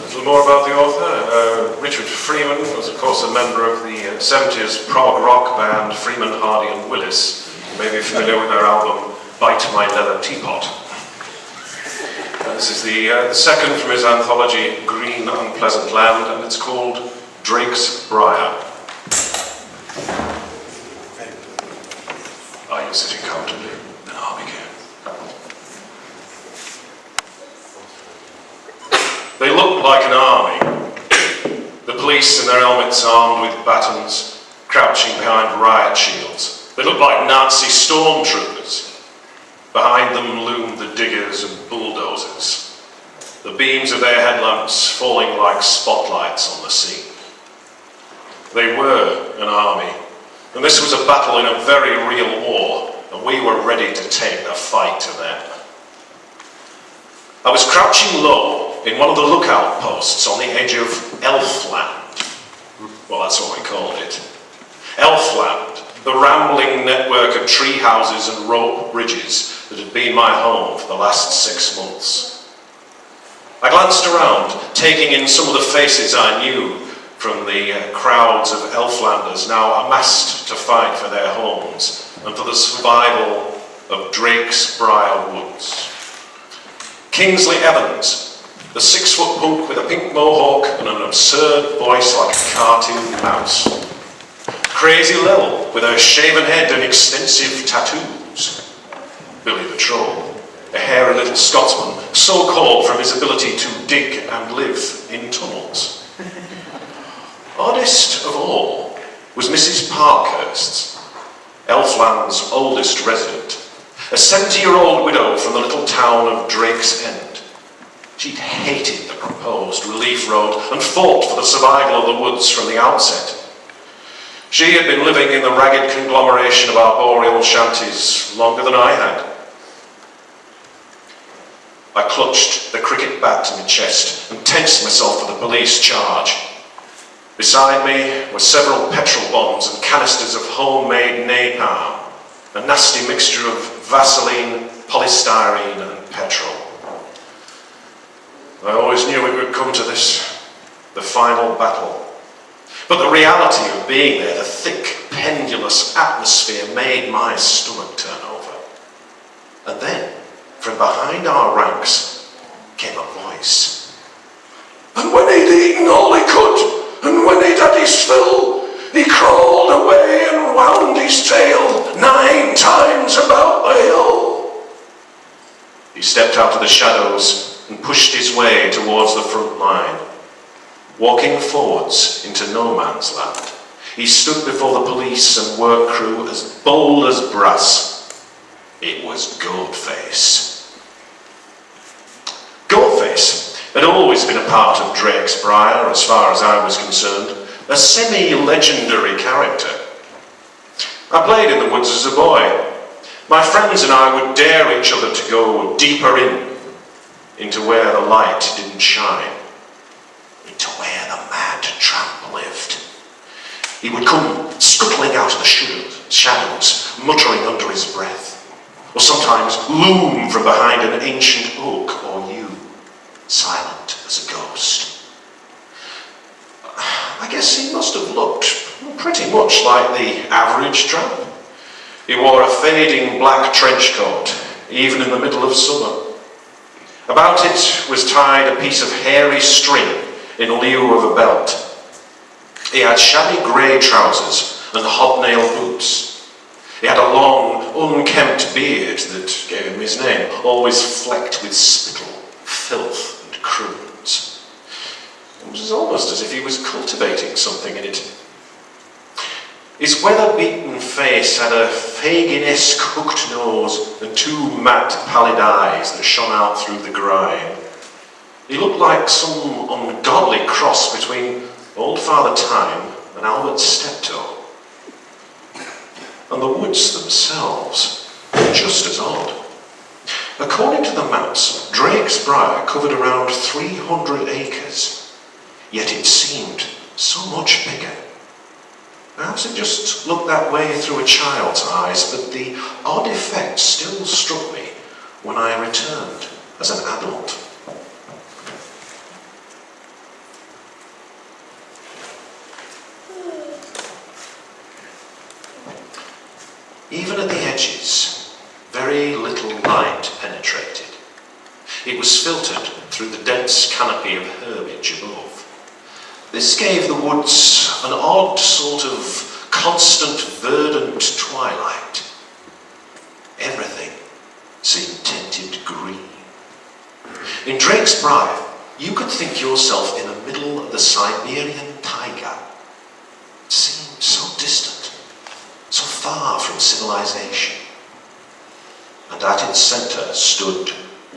little more about the author. Richard Freeman was, of course, a member of the 70s prog rock band Freeman, Hardy and Willis. You may be familiar with their album Bite My Leather Teapot. This is the second from his anthology Green Unpleasant Land, and it's called Drake's Brier. Are you sitting comfortably? Then I'll begin. They looked like an army. The police in their helmets armed with batons, crouching behind riot shields. They looked like Nazi stormtroopers. Behind them loomed the diggers and bulldozers, the beams of their headlamps falling like spotlights on the scene. They were an army, and this was a battle in a very real war, and we were ready to take the fight to them. I was crouching low in one of the lookout posts on the edge of Elfland. Well, that's what we called it. Elfland, the rambling network of tree houses and rope bridges that had been my home for the last 6 months. I glanced around, taking in some of the faces I knew from the crowds of Elflanders now amassed to fight for their homes and for the survival of Drake's Brier Woods. Kingsley Evans, the 6-foot punk with a pink mohawk and an absurd voice like a cartoon mouse. Crazy Lil with her shaven head and extensive tattoos. Billy the Troll, a hairy little Scotsman, so called from his ability to dig and live in tunnels. Oddest of all was Mrs. Parkhurst's, Elfland's oldest resident, a 70-year-old widow from the little town of Drake's End. She'd hated the proposed relief road and fought for the survival of the woods from the outset. She had been living in the ragged conglomeration of arboreal shanties longer than I had. I clutched the cricket bat to my chest and tensed myself for the police charge. Beside me were several petrol bombs and canisters of homemade napalm, a nasty mixture of Vaseline, polystyrene and petrol. I always knew it would come to this, the final battle. But the reality of being there, the thick, pendulous atmosphere made my stomach turn over. And then, from behind our ranks, came a voice. And when he'd eaten all he could, and when he'd had his fill, he crawled away and wound his tail 9 times about the hill. He stepped out of the shadows and pushed his way towards the front line. Walking forwards into no man's land, he stood before the police and work crew as bold as brass. It was Goatface. Goatface had always been a part of Drake's Brier as far as I was concerned, a semi-legendary character. I played in the woods as a boy. My friends and I would dare each other to go deeper into where the light didn't shine, into where the mad tramp lived. He would come scuttling out of the shadows, muttering under his breath, or sometimes loom from behind an ancient oak or yew, silent as a ghost. I guess he must have looked pretty much like the average tramp. He wore a fading black trench coat, even in the middle of summer. About it was tied a piece of hairy string in lieu of a belt. He had shabby grey trousers and hobnail boots. He had a long, unkempt beard that gave him his name, always flecked with spittle, filth and crumbs. It was almost as if he was cultivating something in it. His weather-beaten face had a Fagin-esque hooked nose and 2 matte, pallid eyes that shone out through the grime. He looked like some ungodly cross between Old Father Time and Albert Steptoe. And the woods themselves were just as odd. According to the maps, Drake's Brier covered around 300 acres, yet it seemed so much bigger. Perhaps it just looked that way through a child's eyes, but the odd effect still struck me when I returned as an adult. even at the edges, very little light penetrated. It was filtered through the dense canopy of herbage above. This gave the woods an odd sort of constant verdant twilight. Everything seemed tinted green. In Drake's Brier, you could think yourself in the middle of the Siberian taiga. It seemed so distant, so far from civilization. And at its centre stood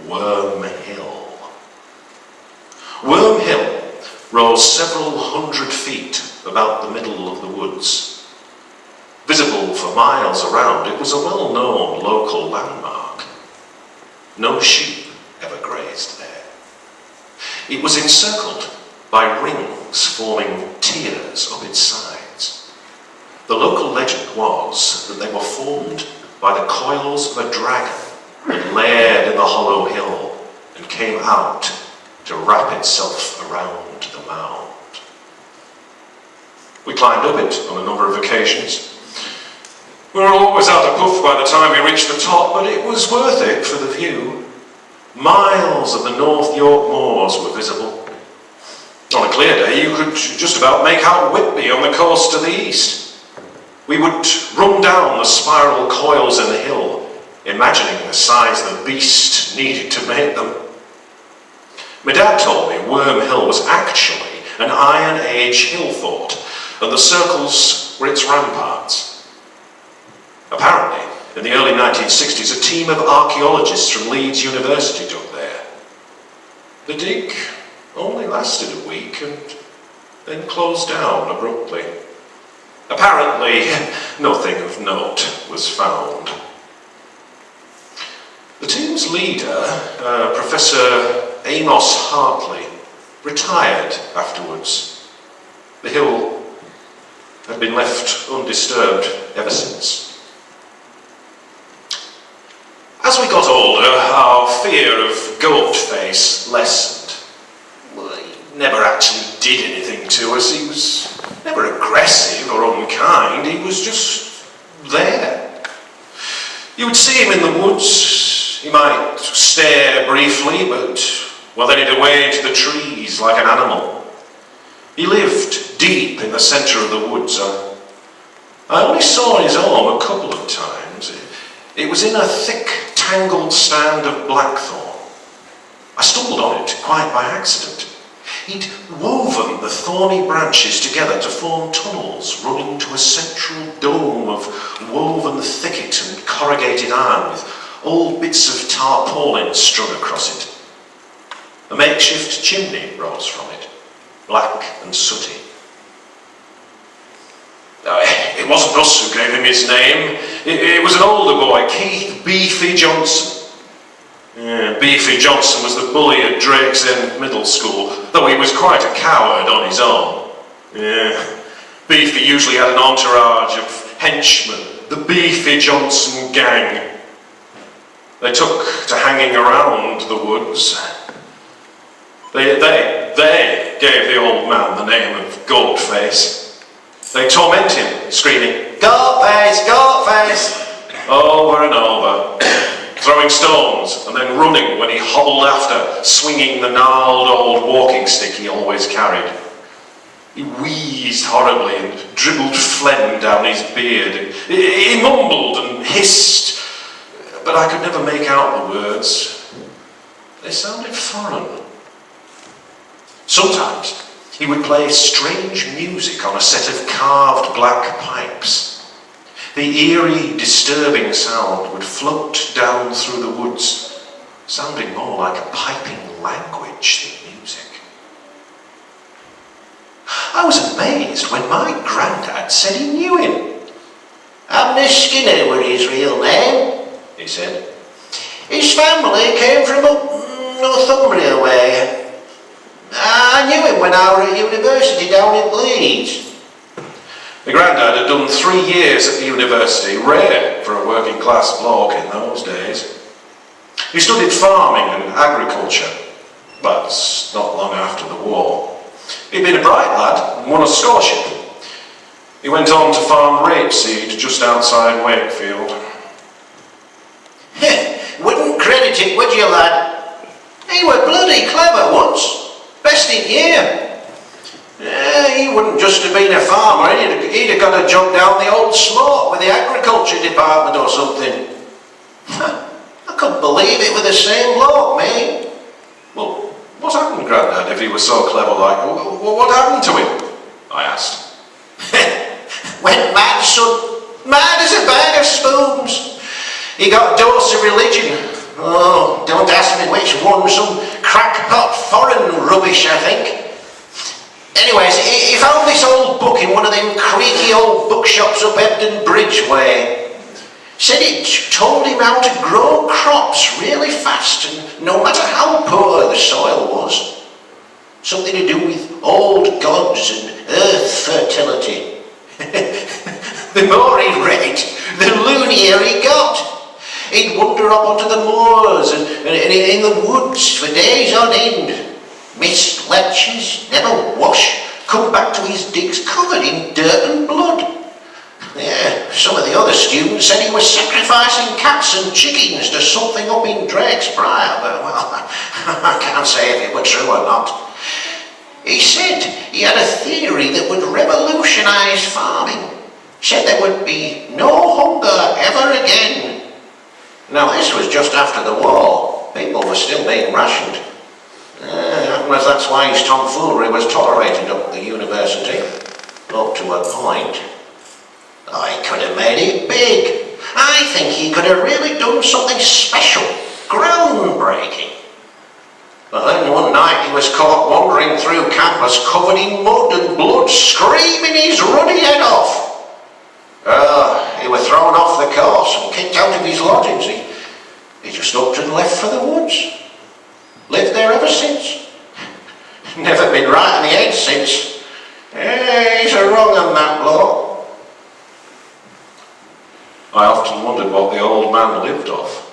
Worm Hill. Worm Hill rose several hundred feet about the middle of the woods. Visible for miles around, it was a well-known local landmark. No sheep ever grazed there. It was encircled by rings forming tiers up its sides. The local legend was that they were formed by the coils of a dragon that laired in the hollow hill and came out to wrap itself around the mound. We climbed up it on a number of occasions. We were always out of puff by the time we reached the top, but it was worth it for the view. Miles of the North York moors were visible. On a clear day, you could just about make out Whitby on the coast to the east. We would run down the spiral coils in the hill, imagining the size the beast needed to make them. My dad told me Worm Hill was actually an Iron Age hill fort, and the circles were its ramparts. Apparently, in the early 1960s, a team of archaeologists from Leeds University dug there. The dig only lasted a week and then closed down abruptly. Apparently, nothing of note was found. The team's leader, Professor Amos Hartley, retired afterwards. The hill had been left undisturbed ever since. As we got older, our fear of Goat-Face lessened. Well, he never actually did anything to us. He was never aggressive or unkind. He was just there. You would see him in the woods. He might stare briefly, but, well, then he'd away into the trees like an animal. He lived deep in the centre of the woods. I only saw his arm a couple of times. It was in a thick, tangled stand of blackthorn. I stumbled on it quite by accident. He'd woven the thorny branches together to form tunnels running to a central dome of woven thicket and corrugated iron with old bits of tarpaulin strung across it. A makeshift chimney rose from it, black and sooty. It wasn't us who gave him his name. It was an older boy, Keith Beefy Johnson. Beefy Johnson was the bully at Drake's End Middle School, though he was quite a coward on his own. Beefy usually had an entourage of henchmen, the Beefy Johnson gang. They took to hanging around the woods. They gave the old man the name of Goat-Face. They torment him, screaming, "Goat-Face! Goat-Face!" over and over, throwing stones and then running when he hobbled after, swinging the gnarled old walking stick he always carried. He wheezed horribly and dribbled phlegm down his beard. And he mumbled and hissed, but I could never make out the words. They sounded foreign. Sometimes he would play strange music on a set of carved black pipes. The eerie, disturbing sound would float down through the woods, sounding more like a piping language than music. I was amazed when my granddad said he knew him. "Abner Skinner were his real name," he said. "His family came from up Northumbria way. I knew him when I was at university down in Leeds." My granddad had done 3 years at the university, rare for a working class bloke in those days. He studied farming and agriculture, but not long after the war. He'd been a bright lad and won a scholarship. He went on to farm rapeseed just outside Wakefield. Wouldn't credit it, would you, lad? He were bloody clever once. Best in year. He wouldn't just have been a farmer, he'd have got a job down the old slope with the agriculture department or something. I couldn't believe it with the same bloke, mate. Well, what happened, Grandad, if he was so clever like? What happened to him? I asked. Went mad, son. Mad as a bag of spoons. He got a dose of religion. Oh, don't ask me which one. Some crackpot foreign rubbish, I think. Anyways, he found this old book in one of them creaky old bookshops up Ebden Bridge way. Said it told him how to grow crops really fast, and no matter how poor the soil was. Something to do with old gods and earth fertility. The more he read, the loonier he got. He'd wander up onto the moors and in the woods for days on end. Missed lectures, never wash, come back to his digs covered in dirt and blood. Yeah, some of the other students said he was sacrificing cats and chickens to something up in Drake's Brier, but well, I can't say if it were true or not. He said he had a theory that would revolutionise farming. Said there would be no hunger ever again. Now this was just after the war. People were still being rationed. That's why his tomfoolery was tolerated up at the university, up to a point. I could have made it big. I think he could have really done something special, groundbreaking. But then one night he was caught wandering through campus covered in mud and blood, screaming his ruddy head off. He was thrown off the course and kicked out of his lodgings. He just upped and left for the woods. Lived there ever since. Never been right in the head since. He's a wrong on that bloke. I often wondered what the old man lived off.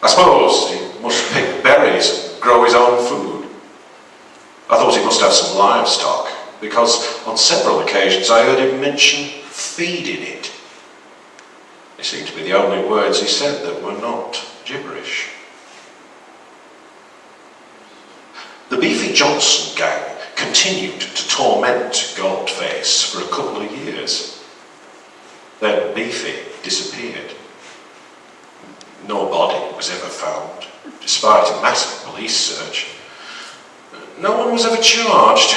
I suppose he must pick berries and grow his own food. I thought he must have some livestock, because on several occasions I heard him mention feeding it. They seemed to be the only words he said that were not gibberish. The Beefy Johnson gang continued to torment Goldface for a couple of years. Then Beefy disappeared. No body was ever found, despite a massive police search. No one was ever charged.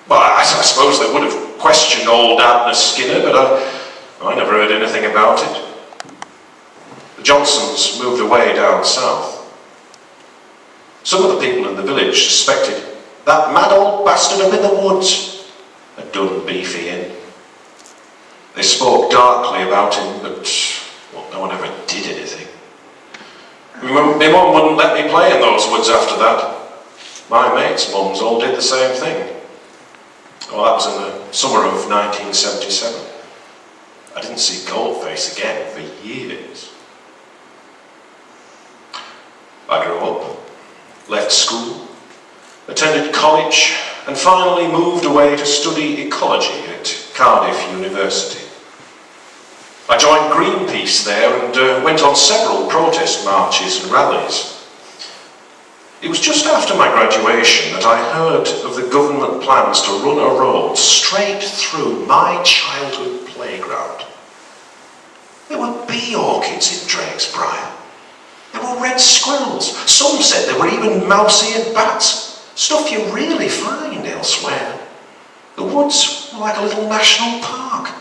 Well, I suppose they would have questioned old Abner Skinner, but I never heard anything about it. The Johnsons moved away down south. Some of the people in the village suspected that mad old bastard up in the woods had done Beefy in. They spoke darkly about him, but well, no one ever did anything. My mum wouldn't let me play in those woods after that. My mates' mums all did the same thing. Well, that was in the summer of 1977. I didn't see Goldface again for years. I grew up, left school, attended college, and finally moved away to study ecology at Cardiff University. I joined Greenpeace there and went on several protest marches and rallies. It was just after my graduation that I heard of the government plans to run a road straight through my childhood playground. There were bee orchids in Drake's Brier. There were red squirrels. Some said there were even mouse-eared bats. Stuff you really find elsewhere. The woods were like a little national park.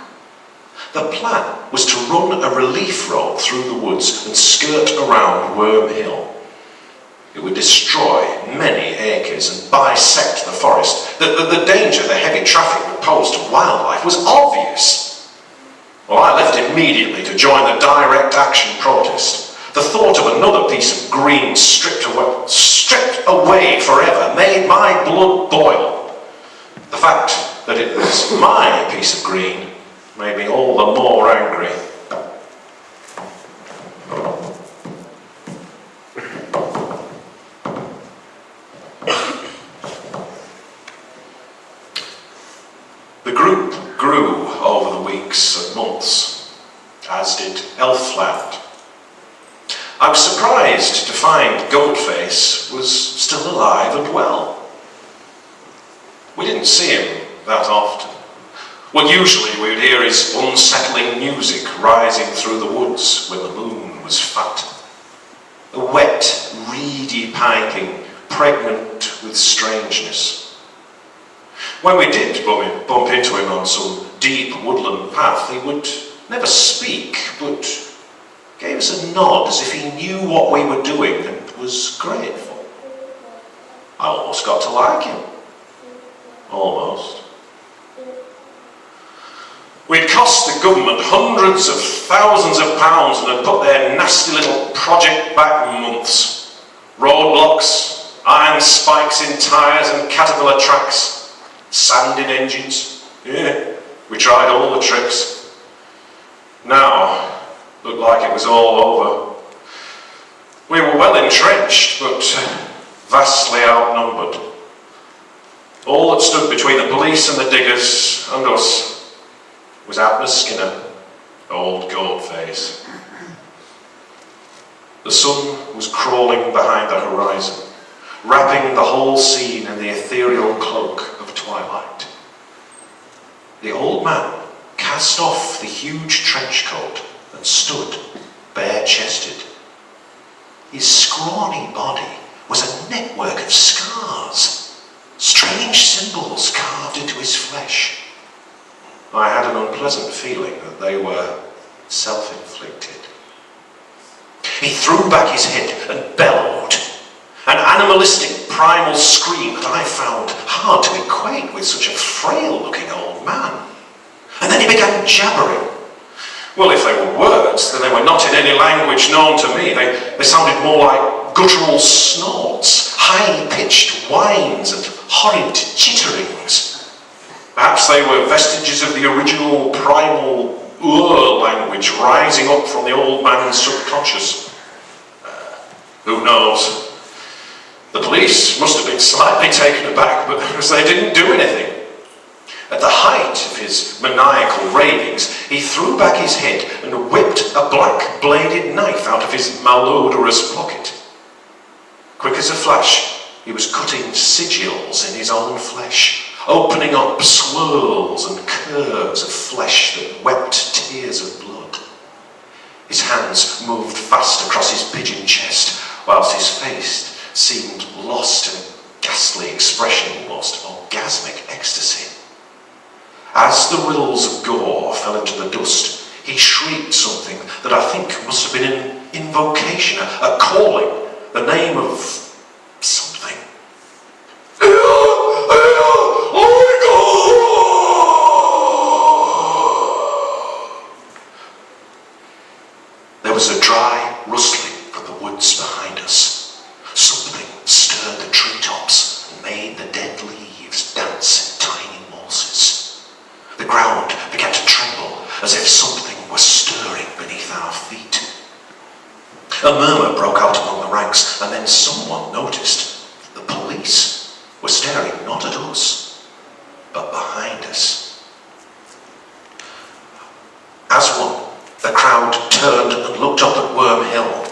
The plan was to run a relief road through the woods and skirt around Worm Hill. It would destroy many acres and bisect the forest. The danger the heavy traffic would pose to wildlife was obvious. Well, I left immediately to join the direct action protest. The thought of another piece of green stripped away forever made my blood boil. The fact that it was my piece of green made me all the more angry. The group alive and well. We didn't see him that often. Well, usually we would hear his unsettling music rising through the woods when the moon was fat. A wet, reedy piping, pregnant with strangeness. When we did bump into him on some deep woodland path, he would never speak, but gave us a nod as if he knew what we were doing and was grateful. I almost got to like him. Almost. We'd cost the government hundreds of thousands of pounds and had put their nasty little project back months. Roadblocks, iron spikes in tyres and caterpillar tracks, sand in engines. Yeah, we tried all the tricks. Now, looked like it was all over. We were well entrenched, but vastly outnumbered. All that stood between the police and the diggers and us was Abner Skinner, old goat face. The sun was crawling behind the horizon, wrapping the whole scene in the ethereal cloak of twilight. The old man cast off the huge trench coat and stood bare-chested. His scrawny body was a network of scars, strange symbols carved into his flesh. I had an unpleasant feeling that they were self-inflicted. He threw back his head and bellowed, an animalistic primal scream that I found hard to equate with such a frail-looking old man. And then he began jabbering. Well, if they were words, then they were not in any language known to me. They sounded more like guttural snorts, high-pitched whines and horrid chitterings. Perhaps they were vestiges of the original primal language rising up from the old man's subconscious. Who knows? The police must have been slightly taken aback, but they didn't do anything. At the height of his maniacal ravings, he threw back his head and whipped a black-bladed knife out of his malodorous pocket. Quick as a flash, he was cutting sigils in his own flesh, opening up swirls and curves of flesh that wept tears of blood. His hands moved fast across his pigeon chest, whilst his face seemed lost in a ghastly expression, almost orgasmic ecstasy. As the rills of gore fell into the dust, he shrieked something that I think must have been an invocation, a calling, the name of something. There was a dry rustling from the woods behind us. Something stirred the treetops and made the dead leaves dance in tiny waltzes. The ground began to tremble as if something was stirring beneath our feet. A murmur broke out among the ranks, and then someone noticed the police were staring not at us, but behind us. As one, the crowd turned and looked up at Worm Hill.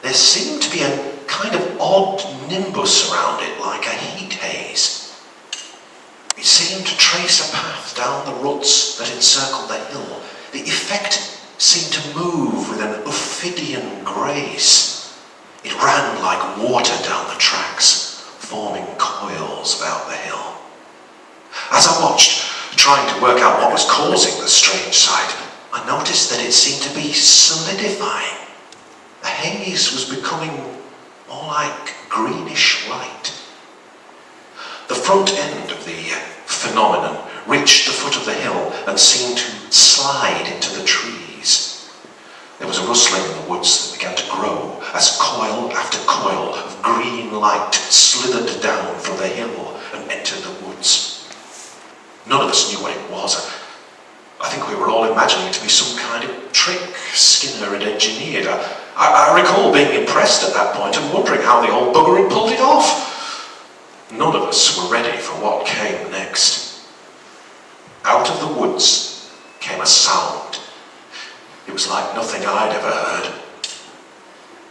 There seemed to be a kind of odd nimbus around it, like a heat haze. It seemed to trace a path down the ruts that encircled the hill. The effect seemed to move with an Ophidian grace. It ran like water down the tracks, forming coils about the hill. As I watched, trying to work out what was causing the strange sight, I noticed that it seemed to be solidifying. The haze was becoming more like greenish light. The front end of the phenomenon reached the foot of the hill and seemed to slide into the trees. There was a rustling in the woods that began to grow as coil after coil of green light slithered down from the hill and entered the woods. None of us knew what it was. I think we were all imagining it to be some kind of trick Skinner had engineered. I recall being impressed at that point and wondering how the old bugger had pulled it off. None of us were ready for what came next. Out of the woods came a sound. It was like nothing I'd ever heard.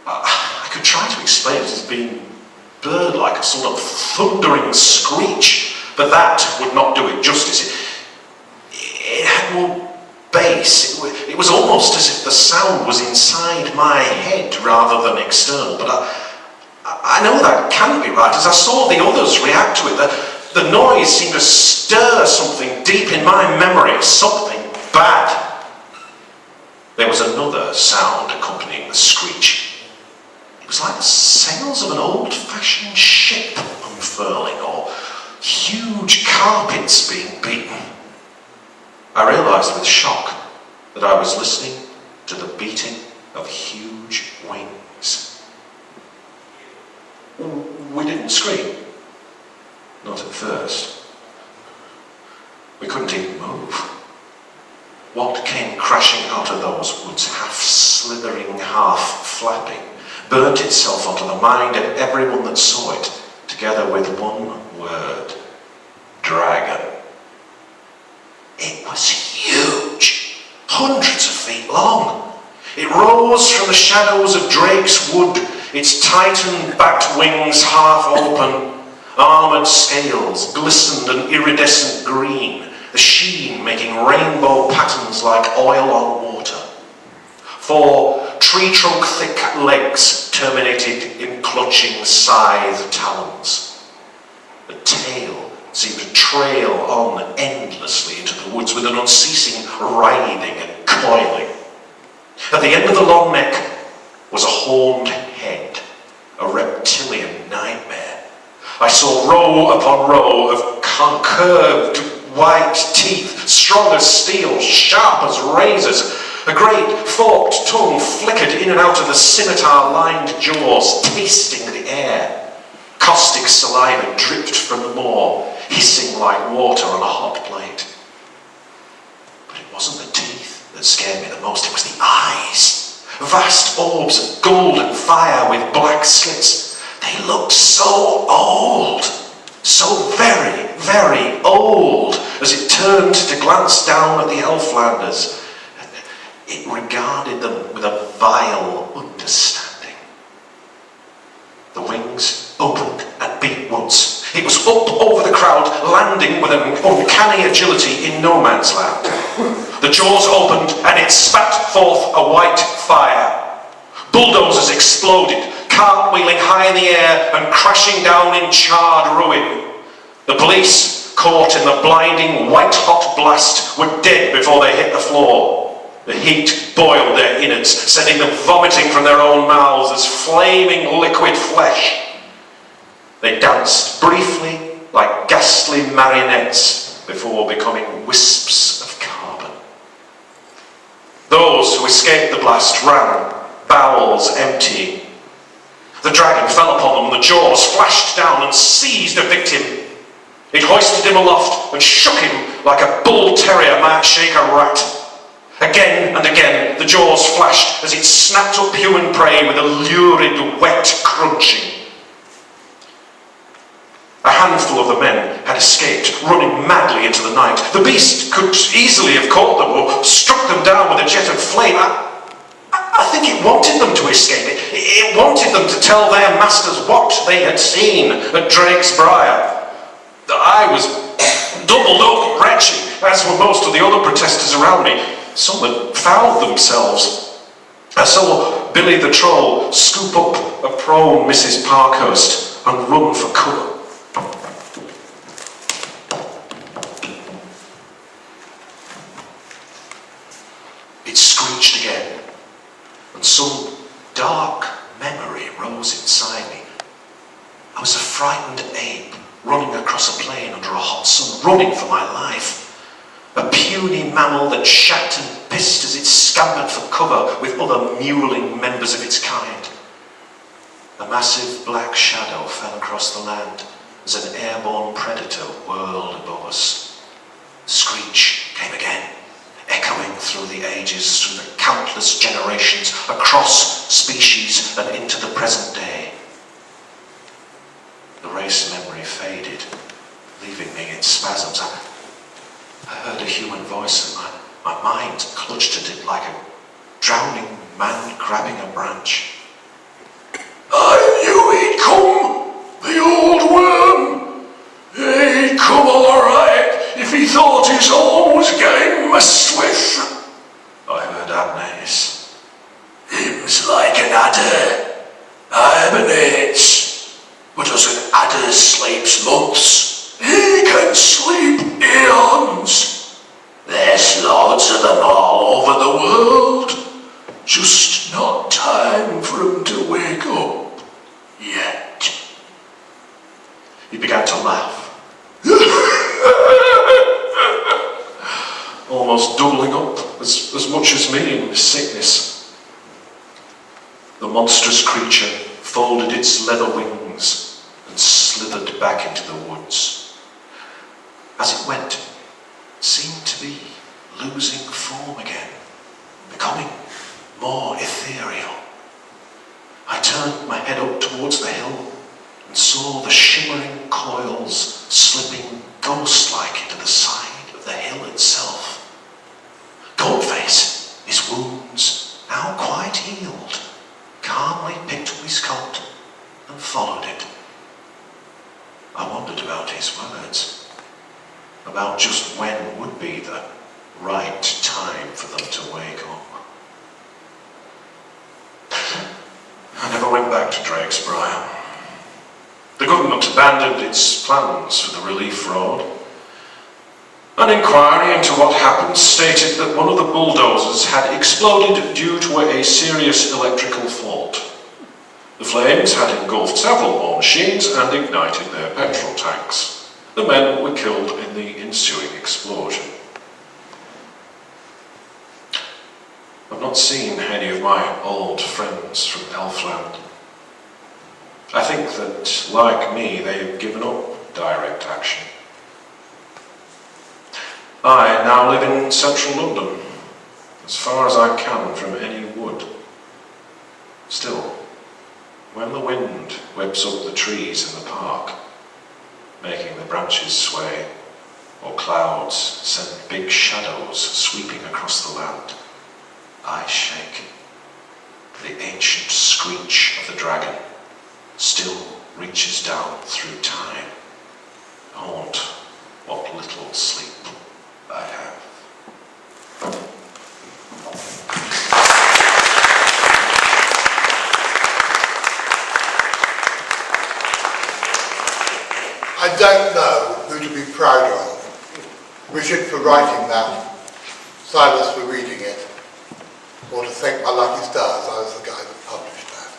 I could try to explain it as being bird like a sort of thundering screech, but that would not do it justice. It had more bass. It was almost as if the sound was inside my head rather than external, but I know that can't be right. As I saw the others react to it, the noise seemed to stir something deep in my memory, something bad. There was another sound accompanying the screech. It was like the sails of an old-fashioned ship unfurling, or huge carpets being beaten. I realised with shock that I was listening to the beating of huge wings. We didn't scream. Not at first. We couldn't even move. What came crashing out of those woods, half slithering, half flapping, burnt itself onto the mind of everyone that saw it, together with one word: dragon. It was huge, hundreds of feet long. It rose from the shadows of Drake's Wood, its titan-backed wings half open. Armoured scales glistened an iridescent green, the sheen making rainbow patterns like oil on water. 4 tree-trunk-thick legs terminated in clutching scythe talons. The tail seemed to trail on endlessly into the woods with an unceasing writhing and coiling. At the end of the long neck was a horned head, a reptilian nightmare. I saw row upon row of curved white teeth, strong as steel, sharp as razors. A great forked tongue flickered in and out of the scimitar-lined jaws, tasting the air. Caustic saliva dripped from the maw, hissing like water on a hot plate. But it wasn't the teeth that scared me the most, it was the eyes. Vast orbs of golden fire with black slits. They looked so old, so very, very old, as it turned to glance down at the Elflanders. It regarded them with a vile understanding. The wings opened and beat once. It was up over the crowd, landing with an uncanny agility in no man's land. The jaws opened and it spat forth a white fire. Bulldozers exploded, cartwheeling high in the air and crashing down in charred ruin. The police, caught in the blinding white-hot blast, were dead before they hit the floor. The heat boiled their innards, sending them vomiting from their own mouths as flaming liquid flesh. They danced briefly like ghastly marionettes before becoming wisps of carbon. Those who escaped the blast ran, bowels emptying. The dragon fell upon them, and the jaws flashed down and seized the victim. It hoisted him aloft and shook him like a bull terrier might shake a rat. Again and again the jaws flashed as it snapped up human prey with a lurid, wet crunching. A handful of the men had escaped, running madly into the night. The beast could easily have caught them or struck them down with a jet of flame. I think it wanted them to escape. It wanted them to tell their masters what they had seen at Drake's Brier. I was doubled up, retching, as were most of the other protesters around me. Some had fouled themselves. I saw Billy the Troll scoop up a prone Mrs. Parkhurst and run for cover. It screeched again, and some dark memory rose inside me. I was a frightened ape running across a plain under a hot sun, running for my life. A puny mammal that shat and pissed as it scampered for cover with other mewling members of its kind. A massive black shadow fell across the land as an airborne predator whirled above us. The screech came again, echoing through the ages, through the countless generations, across species and into the present day. The race memory faded, leaving me in spasms. I heard a human voice and my mind clutched at it like a drowning man grabbing a branch. I knew he'd come, he's always getting messed with, I heard Agnes. Him's like an adder, hibernates, but as an adder sleeps months, he can sleep eons. There's loads of them all over the world, just not time for him to wake up yet. He began to laugh. Almost doubling up as much as me in sickness. The monstrous creature folded its leather wings and slithered back into the woods. As it went, it seemed to be losing form again, becoming more ethereal. I turned my head up towards the hill and saw the shimmering coils slipping ghost-like into the side of the hill itself. Goatface, his wounds now quite healed, calmly picked up his coat and followed it. I wondered about his words, about just when would be the right time for them to wake up. I never went back to Drake's Brier. The government abandoned its plans for the relief road. An inquiry into what happened stated that one of the bulldozers had exploded due to a serious electrical fault. The flames had engulfed several more machines and ignited their petrol tanks. The men were killed in the ensuing explosion. I've not seen any of my old friends from Elfland. I think that, like me, they've given up direct action. I now live in central London, as far as I can from any wood. Still, when the wind whips up the trees in the park, making the branches sway, or clouds send big shadows sweeping across the land, I shake. The ancient screech of the dragon still reaches down through time, haunt what little sleep I have. I don't know who to be proud of. Richard for writing that, Silas for reading it, or to thank my lucky stars I was the guy that published that.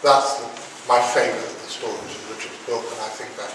That's my favourite of the stories of Richard's book, and I think that